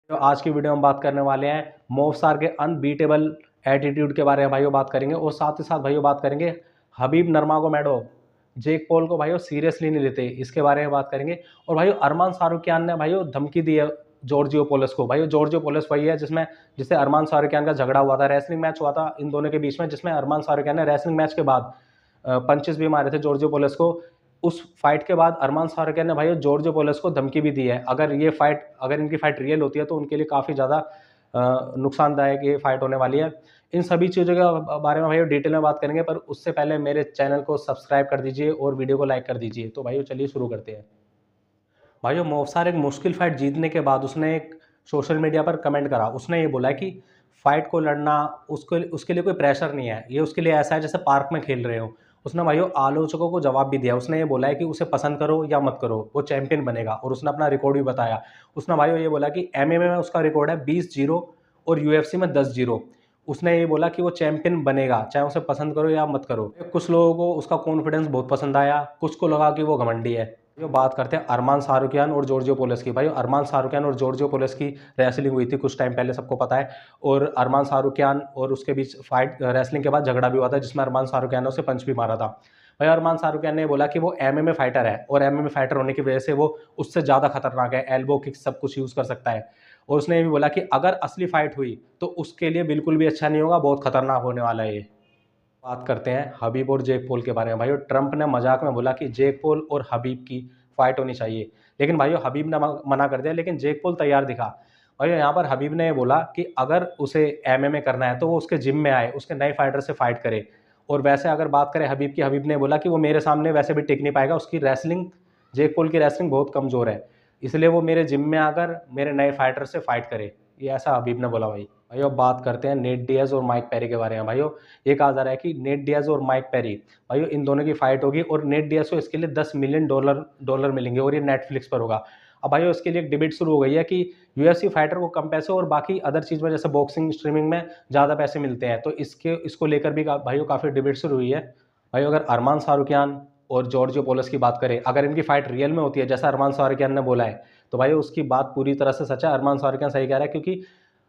तो आज की वीडियो में बात करने वाले हैं मोवसार के अनबीटेबल एटीट्यूड के बारे में भाइयों बात करेंगे, और साथ ही साथ भाइयों बात करेंगे हबीब नर्मागोमेडोव जेक पॉल को भाइयों सीरियसली नहीं लेते, इसके बारे में बात करेंगे। और भाइयों अरमान सारुकियान ने भाइयों धमकी दी है जॉर्जियो पोलिस को। भाइयों जॉर्जियो पोलिस वही है जिससे अरमान सारुकियान का झगड़ा हुआ था, रेसलिंग मैच हुआ था इन दोनों के बीच में, जिसमें अरमान सारुकियान ने रेसलिंग मैच के बाद पंचेस भी मारे थे जॉर्जियो पोलिस को। उस फाइट के बाद अरमान सारुकियान ने भाई जॉर्जियो पोलिस को धमकी भी दी है, अगर इनकी फाइट रियल होती है तो उनके लिए काफ़ी ज़्यादा नुकसानदायक ये फाइट होने वाली है। इन सभी चीज़ों के बारे में भाई डिटेल में बात करेंगे, पर उससे पहले मेरे चैनल को सब्सक्राइब कर दीजिए और वीडियो को लाइक कर दीजिए। तो भाइयों चलिए शुरू करते हैं। भाइयों मोवसार एक मुश्किल फाइट जीतने के बाद उसने एक सोशल मीडिया पर कमेंट करा। उसने ये बोला कि फाइट को लड़ना उसके लिए कोई प्रेशर नहीं है, ये उसके लिए ऐसा है जैसे पार्क में खेल रहे हो। उसने भाइयों आलोचकों को जवाब भी दिया। उसने ये बोला है कि उसे पसंद करो या मत करो, वो चैंपियन बनेगा, और उसने अपना रिकॉर्ड भी बताया। उसने भाइयों ये बोला कि एमएमए में उसका रिकॉर्ड है 20-0 और यूएफसी में 10-0। उसने ये बोला कि वो चैंपियन बनेगा, चाहे उसे पसंद करो या मत करो। कुछ लोगों को उसका कॉन्फिडेंस बहुत पसंद आया, कुछ को लगा कि वो घमंडी है। जो बात करते हैं अरमान सारुकियान और जॉर्जियो पोलिस की। भाई अरमान सारुकियान और जॉर्जियो पोलिस की रेसलिंग हुई थी कुछ टाइम पहले, सबको पता है। और अरमान सारुकियान और उसके बीच फाइट रेसलिंग के बाद झगड़ा भी हुआ था, जिसमें अरमान सारुकियान ने उसे पंच भी मारा था। भाई अरमान सारुकियान ने बोला कि वो एमएमए फाइटर है, और एमएमए फाइटर होने की वजह से वो उससे ज़्यादा खतरनाक है, एल्बो किक सब कुछ यूज़ कर सकता है। और उसने ये भी बोला कि अगर असली फाइट हुई तो उसके लिए बिल्कुल भी अच्छा नहीं होगा, बहुत खतरनाक होने वाला है ये। बात करते हैं हबीब और जेक पॉल के बारे में। भाइयों ट्रंप ने मजाक में बोला कि जेक पॉल और हबीब की फाइट होनी चाहिए, लेकिन भाइयों हबीब ने मना कर दिया, लेकिन जेक पॉल तैयार दिखा। भाइयों यहाँ पर हबीब ने बोला कि अगर उसे एमएमए करना है तो वो उसके जिम में आए, उसके नए फाइटर से फाइट करे। और वैसे अगर बात करें हबीब की, हबीब ने बोला कि वो मेरे सामने वैसे भी टिक नहीं पाएगा, उसकी रेसलिंग, जेक पॉल की रेसलिंग बहुत कमज़ोर है, इसलिए वो मेरे जिम में आकर मेरे नए फाइटर से फाइट करे। ये ऐसा हबीब ने बोला। भाइयों अब बात करते हैं नेट डियाज और माइक पेरी के बारे में। भाइयों ये कहा जा रहा है कि नेट डियाज और माइक पेरी, भाइयों इन दोनों की फाइट होगी, और नेट डियाज को इसके लिए $10 मिलियन मिलेंगे, और ये नेटफ्लिक्स पर होगा। अब भाइयों इसके लिए एक डिबेट शुरू हो गई है कि यूएफसी फाइटर को कम पैसे और बाकी अदर चीज़ में जैसे बॉक्सिंग स्ट्रीमिंग में ज़्यादा पैसे मिलते हैं, तो इसको लेकर भी भाइयों काफ़ी डिबेट शुरू हुई है। भाइयों अगर अरमान सारुकियान और जॉर्जियो पोलिस की बात करें, अगर इनकी फाइट रियल में होती है जैसा अरमान सारुकियान ने बोला है, तो भाई उसकी बात पूरी तरह से सच है। अरमान सारुकियान सही कह रहा है, क्योंकि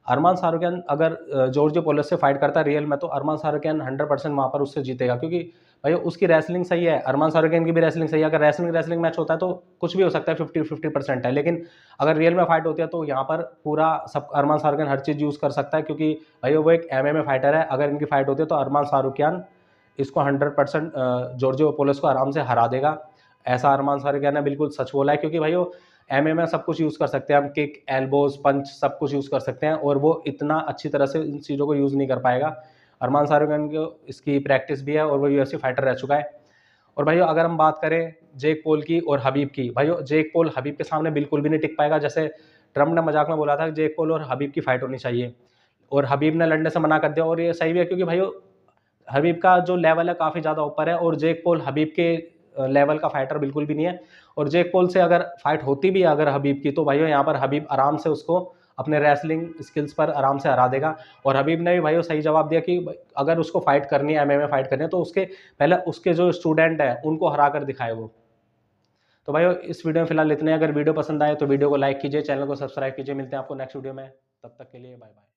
अरमान सारुकियान अगर जॉर्जियो पोलिस से फाइट करता है रियल में, तो अरमान सारुकियान 100% वहाँ पर उससे जीतेगा, क्योंकि भाई उसकी रेसलिंग सही है, अरमान सारुकियान की भी रेसलिंग सही है। अगर रेसलिंग मैच होता है तो कुछ भी हो सकता है, 50-50% है, लेकिन अगर रियल में फाइट होती है तो यहाँ पर पूरा सब अरमान सारुकियान हर चीज़ यूज़ कर सकता है, क्योंकि भाई वो एक एमएमए फाइटर है। अगर इनकी फाइट होती है तो अरमान सारुकियान इसको 100% जॉर्जियो पोलिस को आराम से हरा देगा। ऐसा अरमान सारुकियान ने बिल्कुल सच बोला है, क्योंकि भाई वो एमएमए सब कुछ यूज़ कर सकते हैं हम, किक, एल्बोज, पंच सब कुछ यूज़ कर सकते हैं, और वो इतना अच्छी तरह से इन चीज़ों को यूज़ नहीं कर पाएगा। अरमान सारुकियान को इसकी प्रैक्टिस भी है, और वो यूएफसी फाइटर रह चुका है। और भाइयों अगर हम बात करें जेक पॉल की और हबीब की, भाइयों जेक पॉल हबीब के सामने बिल्कुल भी नहीं टिक पाएगा। जैसे ट्रम्प ने मजाक में बोला था कि जेक पॉल और हबीब की फाइट होनी चाहिए, और हबीब ने लड़ने से मना कर दिया, और ये सही भी है, क्योंकि भाइयों हबीब का जो लेवल है काफ़ी ज़्यादा ऊपर है, और जेक पॉल हबीब के लेवल का फाइटर बिल्कुल भी नहीं है। और जेक पॉल से अगर फाइट होती भी है अगर हबीब की, तो भाइयों यहाँ पर हबीब आराम से उसको अपने रेसलिंग स्किल्स पर आराम से हरा देगा। और हबीब ने भी भाइयों सही जवाब दिया कि अगर उसको फाइट करनी है, एमएमए फाइट करनी है, तो उसके पहले उसके जो स्टूडेंट हैं उनको हरा कर दिखाए वो। तो भाइयों इस वीडियो में फिलहाल इतने। अगर वीडियो पसंद आए तो वीडियो को लाइक कीजिए, चैनल को सब्सक्राइब कीजिए। मिलते हैं आपको नेक्स्ट वीडियो में, तब तक के लिए बाय बाय।